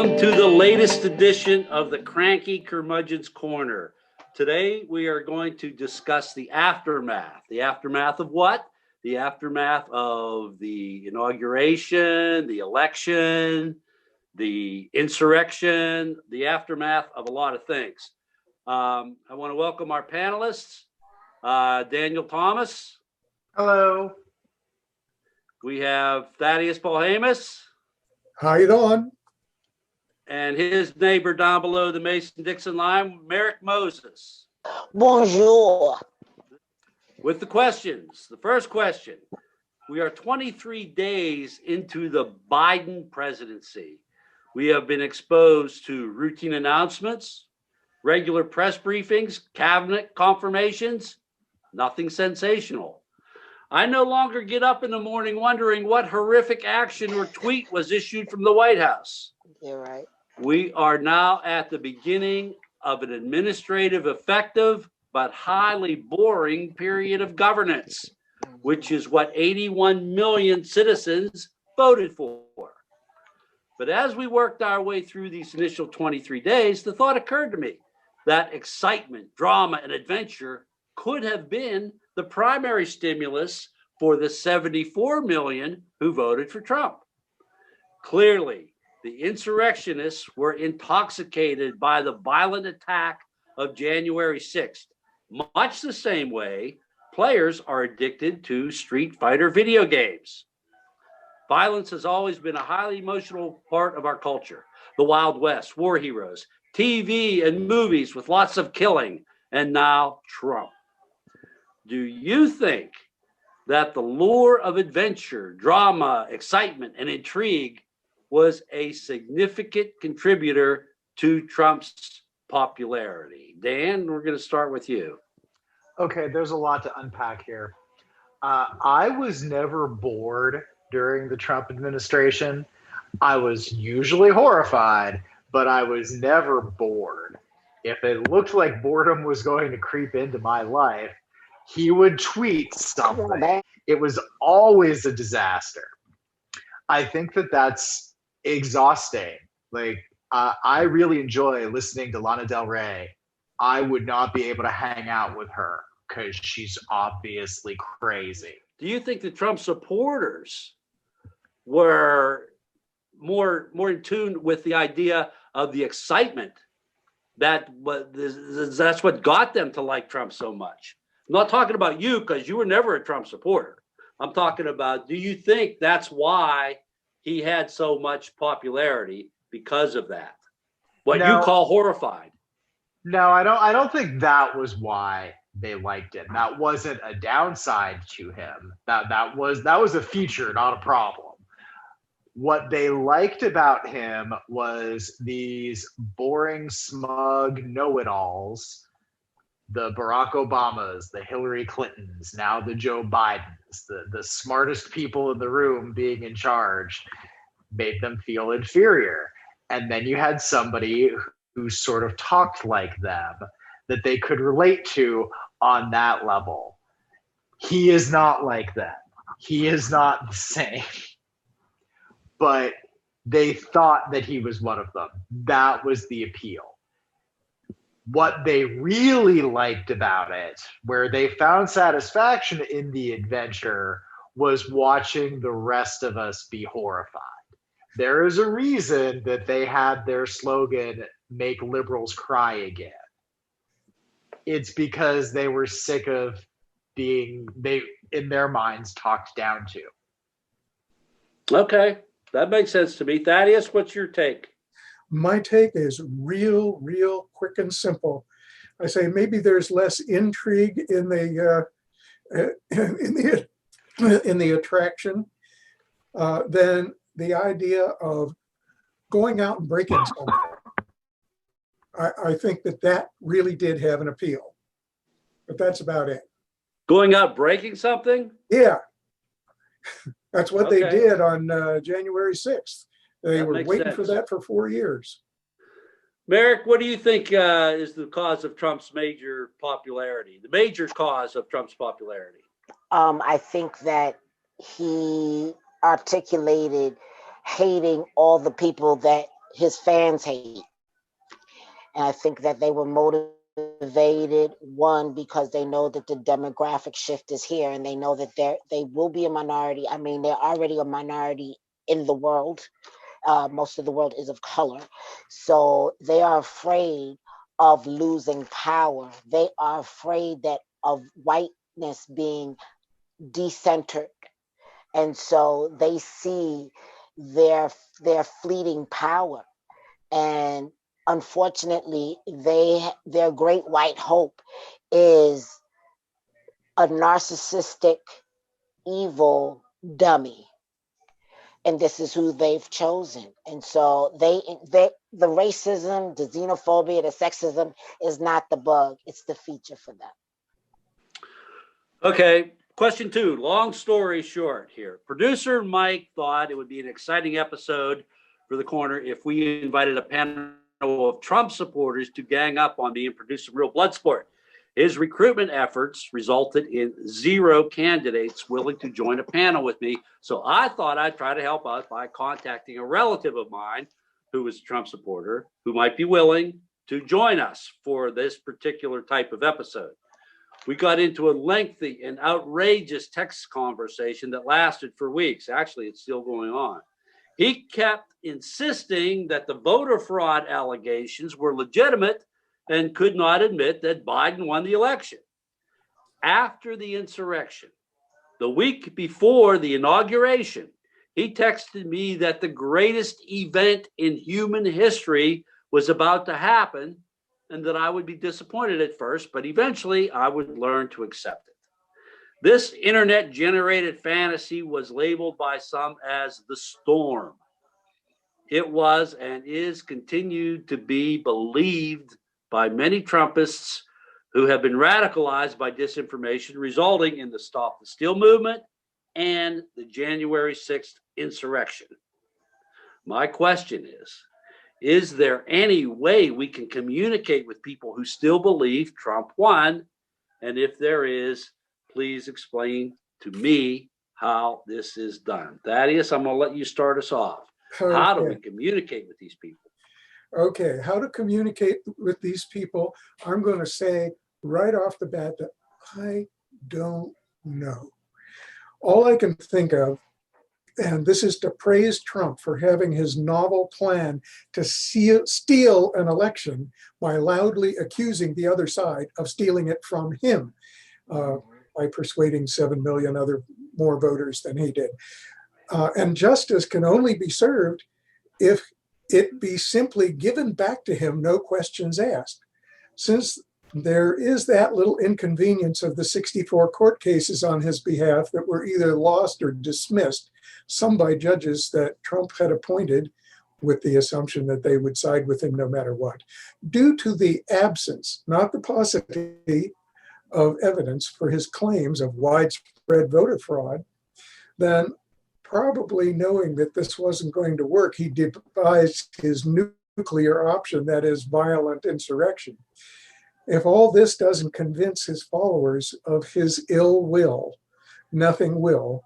Welcome to the latest edition of the Cranky Curmudgeon's Corner. Today we are going to discuss the aftermath. The aftermath of what? The aftermath of the inauguration, the election, the insurrection, the aftermath of a lot of things. I want to welcome our panelists. Daniel Thomas. Hello. We have Thaddeus Polhamus. How you doing? And his neighbor down below the Mason-Dixon line, Merrick Moses. Bonjour. With the questions. The first question. We are 23 days into the Biden presidency. We have been exposed to routine announcements, regular press briefings, cabinet confirmations, nothing sensational. I no longer get up in the morning wondering what horrific action or tweet was issued from the White House. You're right. We are now at the beginning of an administrative, effective, but highly boring period of governance, which is what 81 million citizens voted for. But as we worked our way through these initial 23 days, the thought occurred to me that excitement, drama, and adventure could have been the primary stimulus for the 74 million who voted for Trump. Clearly, the insurrectionists were intoxicated by the violent attack of January 6th, much the same way players are addicted to Street Fighter video games. Violence has always been a highly emotional part of our culture. The Wild West, war heroes, TV and movies with lots of killing, and now Trump. Do you think that the lure of adventure, drama, excitement, and intrigue was a significant contributor to Trump's popularity? Dan, we're going to start with you. Okay, there's a lot to unpack here. I was never bored during the Trump administration. I was usually horrified, but I was never bored. If it looked like boredom was going to creep into my life, he would tweet something. It was always a disaster. I think that that's exhausting. Like, I really enjoy listening to Lana Del Rey. I would not be able to hang out with her because she's obviously crazy. Do you think the Trump supporters were more in tune with the idea of the excitement that's what got them to like Trump so much? I'm not talking about you because you were never a Trump supporter. I'm talking about, do you think that's why he had so much popularity because of that? What you call horrified. No, I don't think that was why they liked him. That wasn't a downside to him. That was a feature, not a problem. What they liked about him was these boring, smug know-it-alls, the Barack Obamas, the Hillary Clintons, now the Joe Bidens, the smartest people in the room being in charge, made them feel inferior. And then you had somebody who sort of talked like them that they could relate to on that level. He is not like that. He is not the same. But they thought that he was one of them. That was the appeal. What they really liked about it, where they found satisfaction in the adventure, was watching the rest of us be horrified. There is a reason that they had their slogan, "Make liberals cry again." It's because they were sick of being, in their minds, talked down to. Okay, that makes sense to me. Thaddeus, what's your take? My take is real quick and simple. I say maybe there's less intrigue in the attraction than the idea of going out and breaking something. I think that really did have an appeal, but that's about it. Going out breaking something? Yeah, that's what they did on January 6th. They were waiting for that for 4 years. Merrick, what do you think is the cause of Trump's major popularity? The major cause of Trump's popularity? I think that he articulated hating all the people that his fans hate. And I think that they were motivated, one, because they know that the demographic shift is here, and they know that they will be a minority. I mean, they're already a minority in the world. Most of the world is of color. So they are afraid of losing power. They are afraid of whiteness being decentered. And so they see their fleeting power. And unfortunately, their great white hope is a narcissistic, evil dummy. And this is who they've chosen. And so the racism, the xenophobia, the sexism is not the bug, it's the feature for them. Okay, question 2, long story short here. Producer Mike thought it would be an exciting episode for the corner if we invited a panel of Trump supporters to gang up on me and produce some real blood sport. His recruitment efforts resulted in 0 candidates willing to join a panel with me. So I thought I'd try to help out by contacting a relative of mine who was a Trump supporter who might be willing to join us for this particular type of episode. We got into a lengthy and outrageous text conversation that lasted for weeks. Actually, it's still going on. He kept insisting that the voter fraud allegations were legitimate and could not admit that Biden won the election. After the insurrection, the week before the inauguration, he texted me that the greatest event in human history was about to happen and that I would be disappointed at first, but eventually I would learn to accept it. This internet-generated fantasy was labeled by some as the storm. It was and is continued to be believed by many Trumpists who have been radicalized by disinformation, resulting in the Stop the Steal movement and the January 6th insurrection. My question is there any way we can communicate with people who still believe Trump won? And if there is, please explain to me how this is done. Thaddeus, I'm going to let you start us off. Okay. How do we communicate with these people? Okay, how to communicate with these people? I'm going to say right off the bat that I don't know. All I can think of, and this is to praise Trump for having his novel plan to steal an election by loudly accusing the other side of stealing it from him by persuading 7 million more voters than he did. And justice can only be served if it be simply given back to him, no questions asked. Since there is that little inconvenience of the 64 court cases on his behalf that were either lost or dismissed, some by judges that Trump had appointed with the assumption that they would side with him no matter what. Due to the absence, not the paucity, of evidence for his claims of widespread voter fraud, then probably knowing that this wasn't going to work, he devised his nuclear option, that is violent insurrection. If all this doesn't convince his followers of his ill will, nothing will.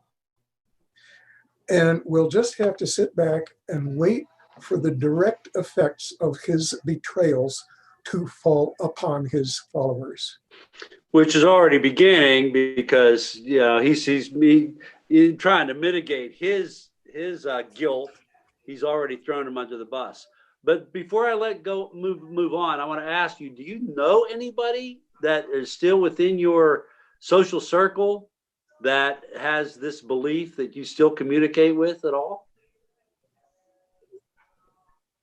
And we'll just have to sit back and wait for the direct effects of his betrayals to fall upon his followers. Which is already beginning because he sees me trying to mitigate his guilt. He's already thrown him under the bus. But before I move on, I want to ask you: do you know anybody that is still within your social circle that has this belief that you still communicate with at all?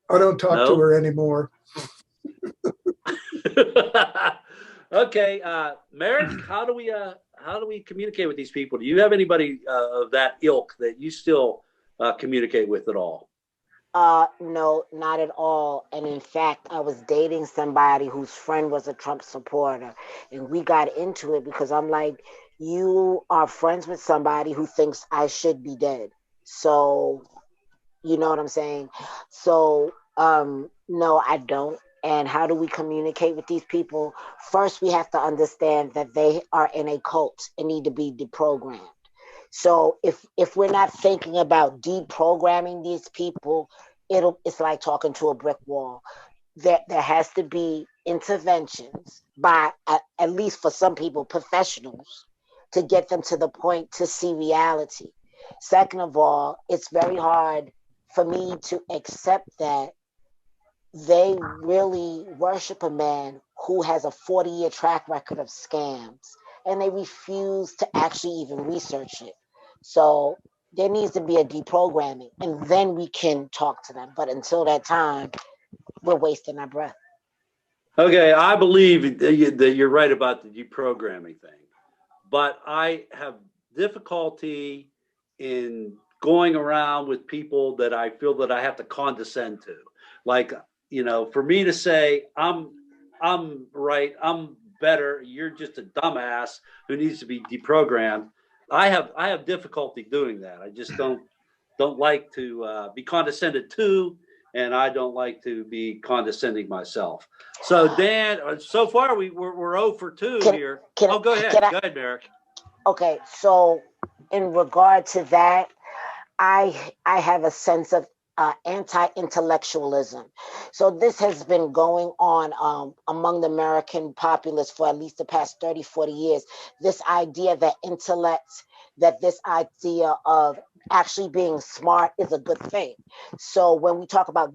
I don't talk to her anymore. Okay, Merrick, how do we communicate with these people? Do you have anybody of that ilk that you still communicate with at all? No, not at all. And in fact, I was dating somebody whose friend was a Trump supporter, and we got into it because I'm like, you are friends with somebody who thinks I should be dead. So, you know what I'm saying? So, no, I don't. And how do we communicate with these people? First, we have to understand that they are in a cult and need to be deprogrammed. So if we're not thinking about deprogramming these people, it's like talking to a brick wall. There has to be interventions by, at least for some people, professionals, to get them to the point to see reality. Second of all, it's very hard for me to accept that they really worship a man who has a 40-year track record of scams, and they refuse to actually even research it. So there needs to be a deprogramming, and then we can talk to them. But until that time, we're wasting our breath. Okay, I believe that you're right about the deprogramming thing, but I have difficulty in going around with people that I feel that I have to condescend to. Like, for me to say I'm right, I'm better, you're just a dumbass who needs to be deprogrammed. I have difficulty doing that. I just don't like to be condescended to, and I don't like to be condescending myself. So Dan, so far we're 0 for 2 here. Go ahead, Merrick. Okay, so in regard to that, I have a sense of anti-intellectualism. So this has been going on among the American populace for at least the past 30, 40 years. This idea that this idea of actually being smart is a good thing. So when we talk about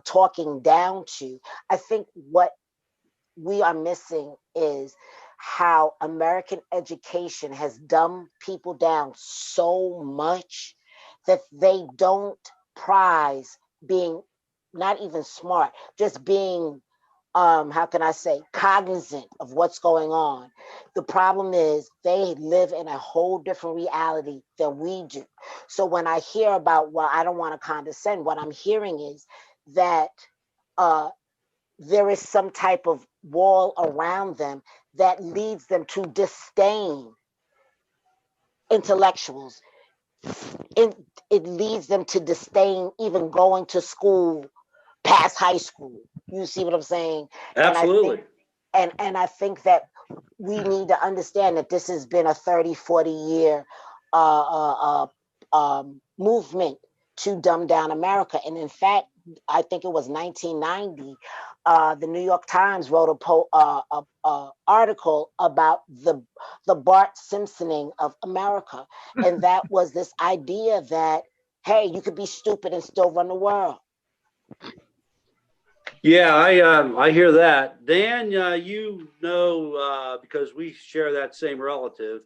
talking down to, I think what we are missing is how American education has dumbed people down so much that they don't prize being not even smart, just being how can I say, cognizant of what's going on. The problem is they live in a whole different reality than we do. So when I hear about, well, I don't want to condescend, what I'm hearing is that there is some type of wall around them that leads them to disdain intellectuals. It leads them to disdain even going to school past high school. You see what I'm saying? Absolutely. And I think that we need to understand that this has been a 30, 40 year movement to dumb down America. And in fact, I think it was 1990, the New York Times wrote a article about the Bart Simpsoning of America. And that was this idea that, hey, you could be stupid and still run the world. Yeah, I hear that. Dan, because we share that same relative,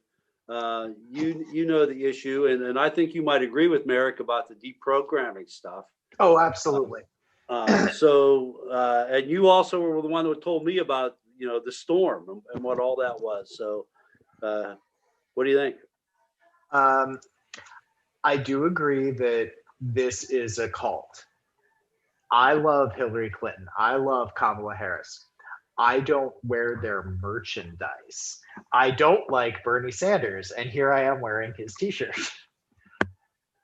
you know the issue, and I think you might agree with Merrick about the deprogramming stuff. Oh, absolutely. And you also were the one that told me about, the storm and what all that was. So what do you think? I do agree that this is a cult. I love Hillary Clinton. I love Kamala Harris. I don't wear their merchandise. I don't like Bernie Sanders, and here I am wearing his t-shirt.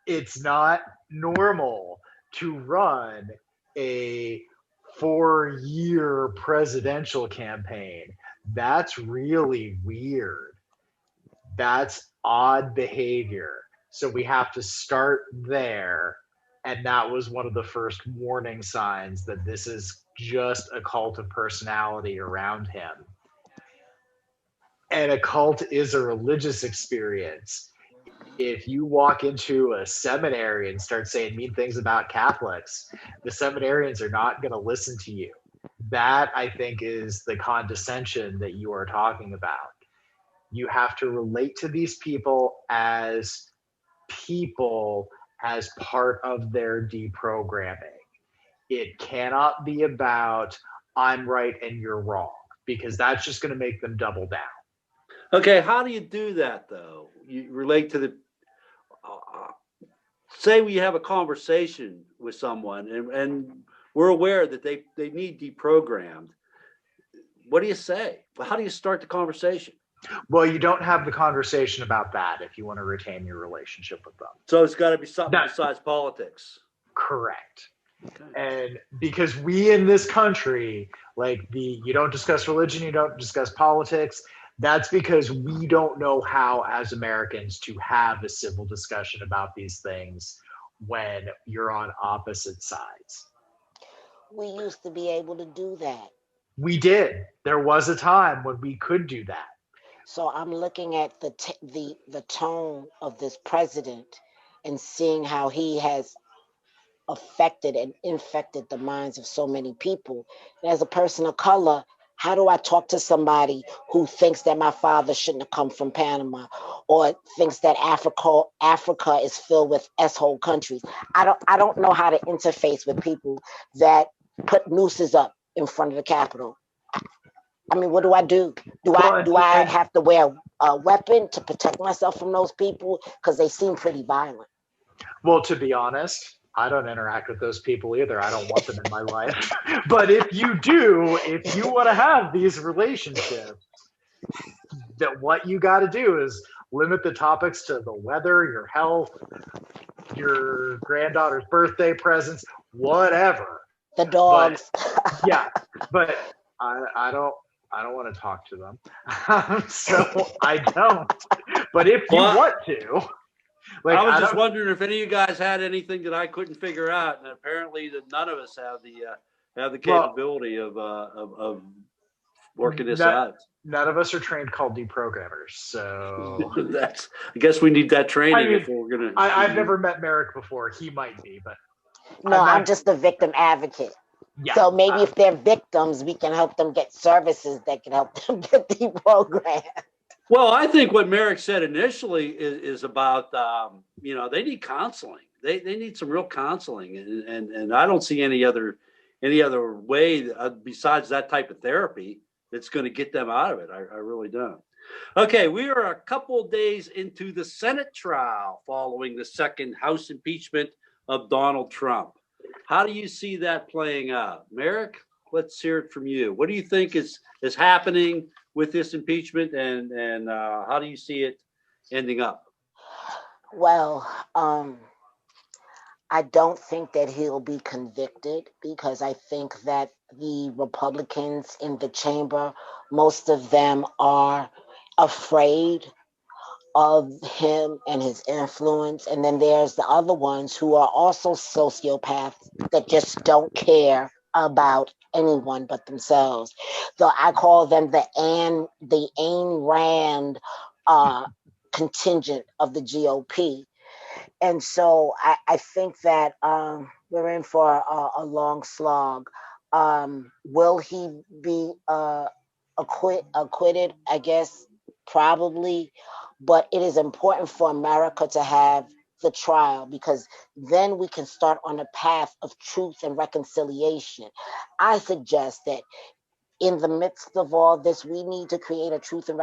It's not normal to run a 4-year presidential campaign. That's really weird. That's odd behavior. So we have to start there. And that was one of the first warning signs that this is just a cult of personality around him. And a cult is a religious experience. If you walk into a seminary and start saying mean things about Catholics, the seminarians are not going to listen to you. That, I think, is the condescension that you are talking about. You have to relate to these people as part of their deprogramming. It cannot be about I'm right and you're wrong, because that's just going to make them double down. Okay, how do you do that though? You relate to the say we have a conversation with someone and we're aware that they need deprogrammed. What do you say? How do you start the conversation? Well, you don't have the conversation about that if you want to retain your relationship with them. So it's got to be something besides politics. Correct. Okay. And because we in this country, you don't discuss religion, you don't discuss politics. That's because we don't know how, as Americans, to have a civil discussion about these things when you're on opposite sides. We used to be able to do that. We did. There was a time when we could do that. So I'm looking at the tone of this president and seeing how he has affected and infected the minds of so many people. And as a person of color, how do I talk to somebody who thinks that my father shouldn't have come from Panama, or thinks that Africa is filled with S-hole countries? I don't know how to interface with people that put nooses up in front of the Capitol. I mean, what do I do? Do I have to wear a weapon to protect myself from those people? Because they seem pretty violent. Well, to be honest, I don't interact with those people either. I don't want them in my life. But if you do, if you want to have these relationships, that what you got to do is limit the topics to the weather, your health, your granddaughter's birthday presents, whatever. The dogs. But, yeah, but I don't want to talk to them. So I don't. But if you want to, like, I was just wondering if any of you guys had anything that I couldn't figure out, and apparently that none of us have the capability of working this out. None of us are trained called deprogrammers, so I guess we need that training if we're gonna. I've never met Merrick before. He might be, but no, I'm just a victim advocate. Yeah, so maybe if they're victims, we can help them get services that can help them get deprogrammed. Well, I think what Merrick said initially is about, they need counseling. They need some real counseling, and I don't see any other way besides that type of therapy that's going to get them out of it. I really don't. Okay, we are a couple of days into the Senate trial following the second House impeachment of Donald Trump. How do you see that playing out? Merrick, let's hear it from you. What do you think is happening with this impeachment, and how do you see it ending up? Well, I don't think that he'll be convicted, because I think that the Republicans in the chamber, most of them are afraid of him and his influence. And then there's the other ones who are also sociopaths that just don't care about anyone but themselves. So I call them the Ayn Rand contingent of the GOP. And so I think that we're in for a long slog. Will he be acquitted? I guess probably. But it is important for America to have the trial, because then we can start on a path of truth and reconciliation. I suggest that in the midst of all this, we need to create a truth and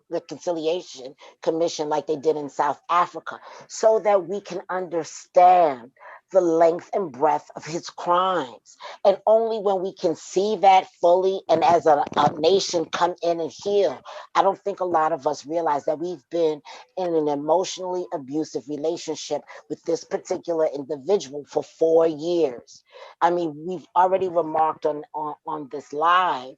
reconciliation commission like they did in South Africa, so that we can understand the length and breadth of his crimes. And only when we can see that fully, and as a nation come in and heal. I don't think a lot of us realize that we've been in an emotionally abusive relationship with this particular individual for 4 years. I mean, we've already remarked on this live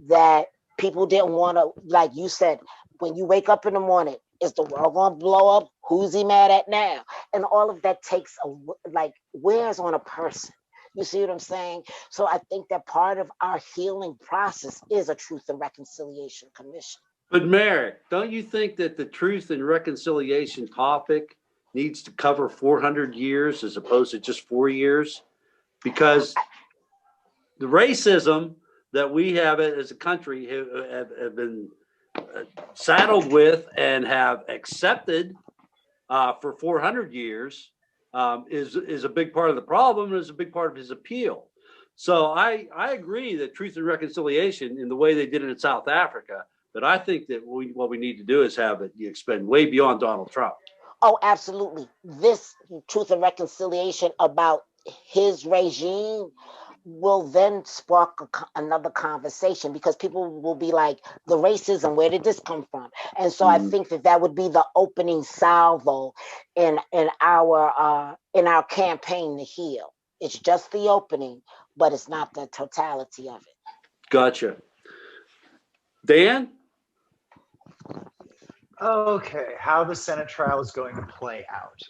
that people didn't want to, like you said, when you wake up in the morning, is the world going to blow up? Who's he mad at now? And all of that takes wears on a person. You see what I'm saying? So I think that part of our healing process is a Truth and Reconciliation Commission. But Merrick, don't you think that the Truth and Reconciliation topic needs to cover 400 years as opposed to just 4 years? Because the racism that we have as a country have been saddled with and have accepted for 400 years is a big part of the problem, and is a big part of his appeal. So I agree that Truth and Reconciliation, in the way they did it in South Africa, but I think that what we need to do is have it expand way beyond Donald Trump. Oh, absolutely. This Truth and Reconciliation about his regime will then spark another conversation, because people will be like, the racism, where did this come from? And so I think that would be the opening salvo in our campaign to heal. It's just the opening, but it's not the totality of it. Gotcha. Dan? Okay, how the Senate trial is going to play out.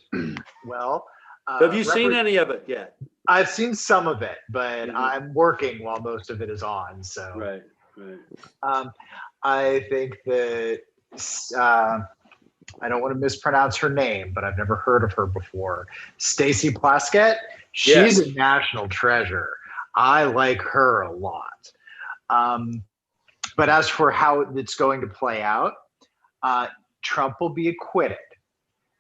Well, Have you seen any of it yet? I've seen some of it, but Mhm. I'm working while most of it is on. So Right, right. I think that I don't want to mispronounce her name, but I've never heard of her before. Stacey Plaskett. She's Yes. a national treasure. I like her a lot. But as for how it's going to play out, Trump will be acquitted.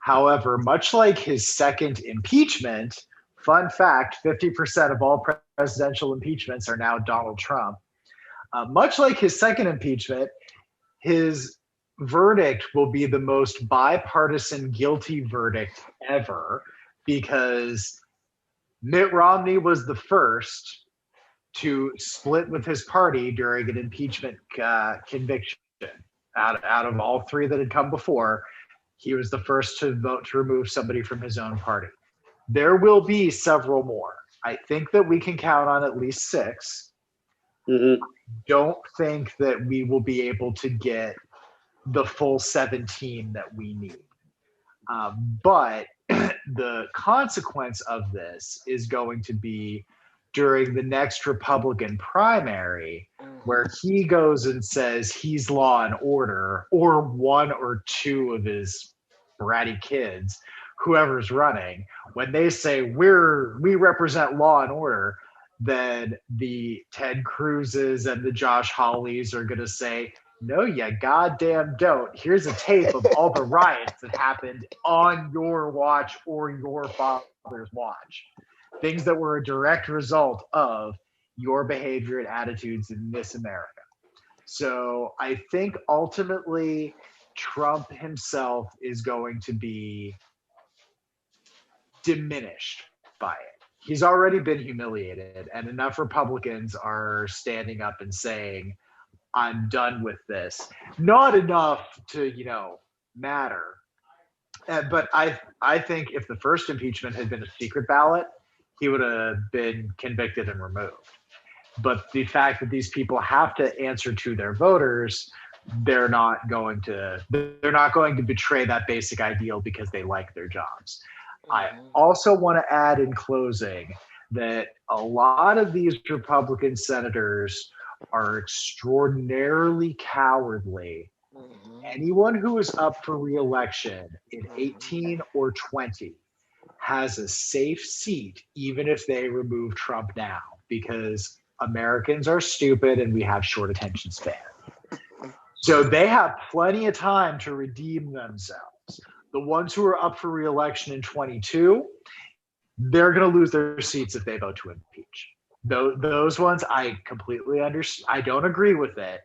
However, much like his second impeachment, fun fact 50% of all presidential impeachments are now Donald Trump. Much like his second impeachment, his verdict will be the most bipartisan guilty verdict ever because Mitt Romney was the first to split with his party during an impeachment conviction. Out of all three that had come before, he was the first to vote to remove somebody from his own party. There will be several more. I think that we can count on at least 6. Mm-hmm. Don't think that we will be able to get the full 17 that we need. But the consequence of this is going to be during the next Republican primary, where he goes and says he's law and order, or one or two of his bratty kids, whoever's running, when they say we represent law and order, then the Ted Cruzes and the Josh Hawleys are going to say, no, you goddamn don't. Here's a tape of all the riots that happened on your watch or your father's watch. Things that were a direct result of your behavior and attitudes in this America. So I think ultimately Trump himself is going to be diminished by it. He's already been humiliated, and enough Republicans are standing up and saying, I'm done with this. Not enough to, matter. But I think if the first impeachment had been a secret ballot, he would have been convicted and removed. But the fact that these people have to answer to their voters, they're not going to betray that basic ideal because they like their jobs. I also want to add in closing that a lot of these Republican senators are extraordinarily cowardly. Anyone who is up for re-election in 18 or 20 has a safe seat, even if they remove Trump now, because Americans are stupid and we have short attention span. So they have plenty of time to redeem themselves. The ones who are up for re-election in 22, they're going to lose their seats if they vote to impeach. Those ones, I completely understand. I don't agree with it,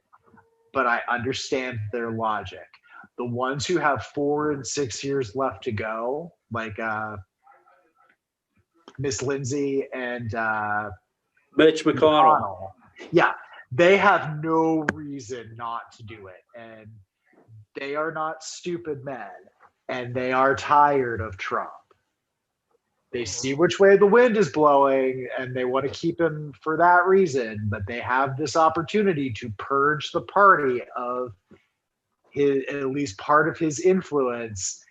but I understand their logic. The ones who have 4 and 6 years left to go, like Miss Lindsay and Mitch McConnell. Yeah, they have no reason not to do it. And they are not stupid men. And they are tired of Trump. They see which way the wind is blowing and they want to keep him for that reason. But they have this opportunity to purge the party of at least part of his influence.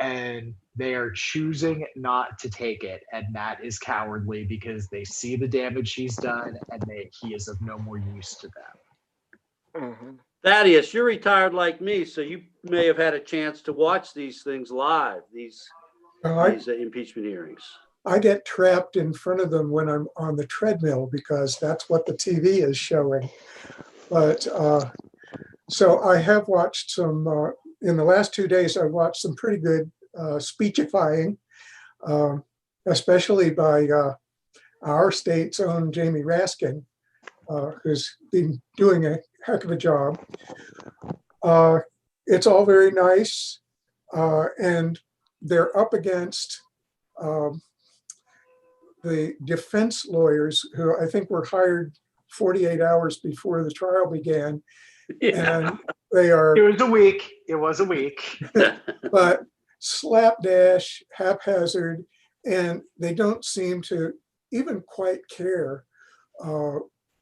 And they are choosing not to take it. And that is cowardly because they see the damage he's done and he is of no more use to them. Thaddeus, you're retired like me, so you may have had a chance to watch these things live, these impeachment hearings. I get trapped in front of them when I'm on the treadmill because that's what the TV is showing. But so I have watched some, in the last 2 days, I've watched some pretty good speechifying, especially by our state's own Jamie Raskin, who's been doing a heck of a job. It's all very nice, and they're up against the defense lawyers who I think were hired 48 hours before the trial began. Yeah. And they are. It was a week. But slapdash, haphazard, and they don't seem to even quite care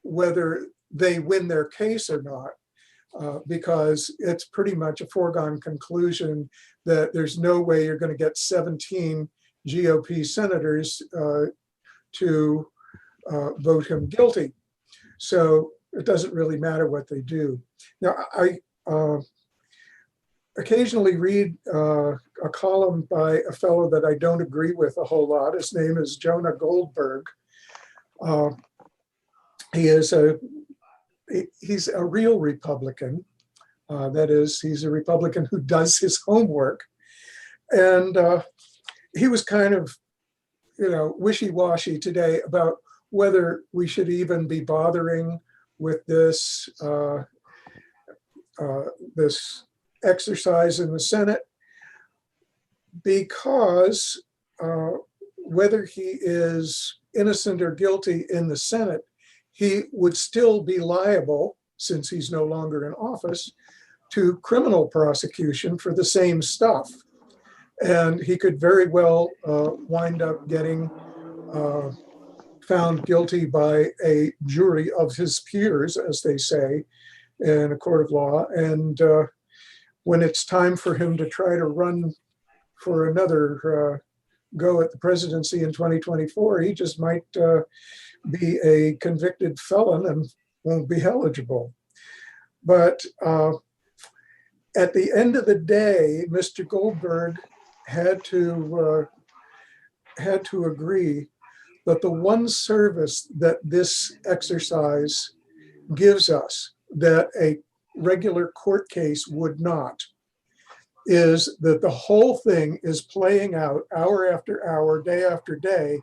whether they win their case or not. because it's pretty much a foregone conclusion that there's no way you're going to get 17 GOP senators to vote him guilty. So it doesn't really matter what they do. Now, I occasionally read a column by a fellow that I don't agree with a whole lot. His name is Jonah Goldberg. He's a real Republican. That is, he's a Republican who does his homework. And he was kind of, wishy-washy today about whether we should even be bothering with this this exercise in the Senate, because whether he is innocent or guilty in the Senate, he would still be liable, since he's no longer in office, to criminal prosecution for the same stuff. And he could very well wind up getting found guilty by a jury of his peers, as they say, in a court of law. And when it's time for him to try to run for another go at the presidency in 2024, he just might be a convicted felon and won't be eligible. But at the end of the day, Mr. Goldberg had to agree that the one service that this exercise gives us that a regular court case would not is that the whole thing is playing out hour after hour, day after day,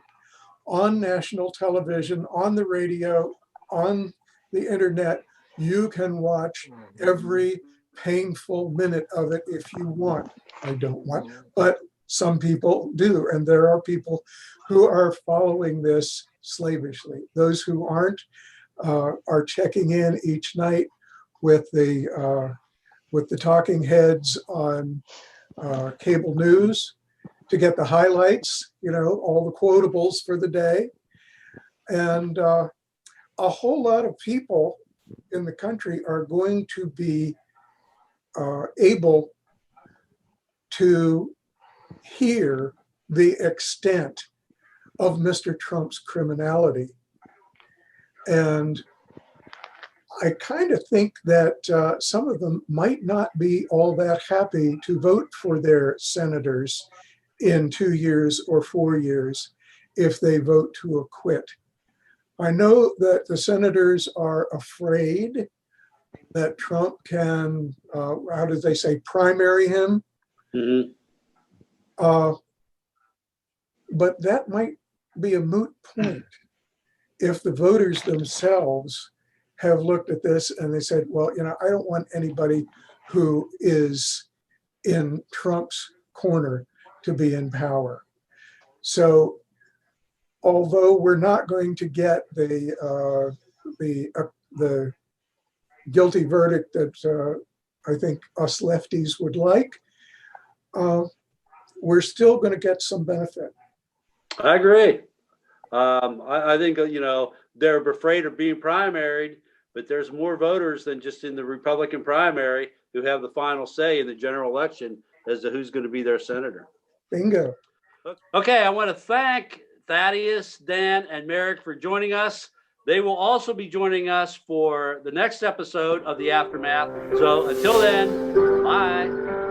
on national television, on the radio, on the internet. You can watch every painful minute of it if you want. I don't want, but some people do. And there are people who are following this slavishly. Those who aren't are checking in each night with the talking heads on cable news to get the highlights, all the quotables for the day. And a whole lot of people in the country are going to be able to hear the extent of Mr. Trump's criminality. And I kind of think that some of them might not be all that happy to vote for their senators in 2 years or 4 years if they vote to acquit. I know that the senators are afraid that Trump can, how did they say, primary him? Mm-hmm. But that might be a moot point if the voters themselves have looked at this and they said, well, I don't want anybody who is in Trump's corner to be in power. So although we're not going to get the guilty verdict that I think us lefties would like, we're still going to get some benefit. I agree. I think, they're afraid of being primaried, but there's more voters than just in the Republican primary who have the final say in the general election as to who's going to be their senator. Bingo. Okay, I want to thank Thaddeus, Dan, and Merrick for joining us. They will also be joining us for the next episode of The Aftermath. So until then, bye.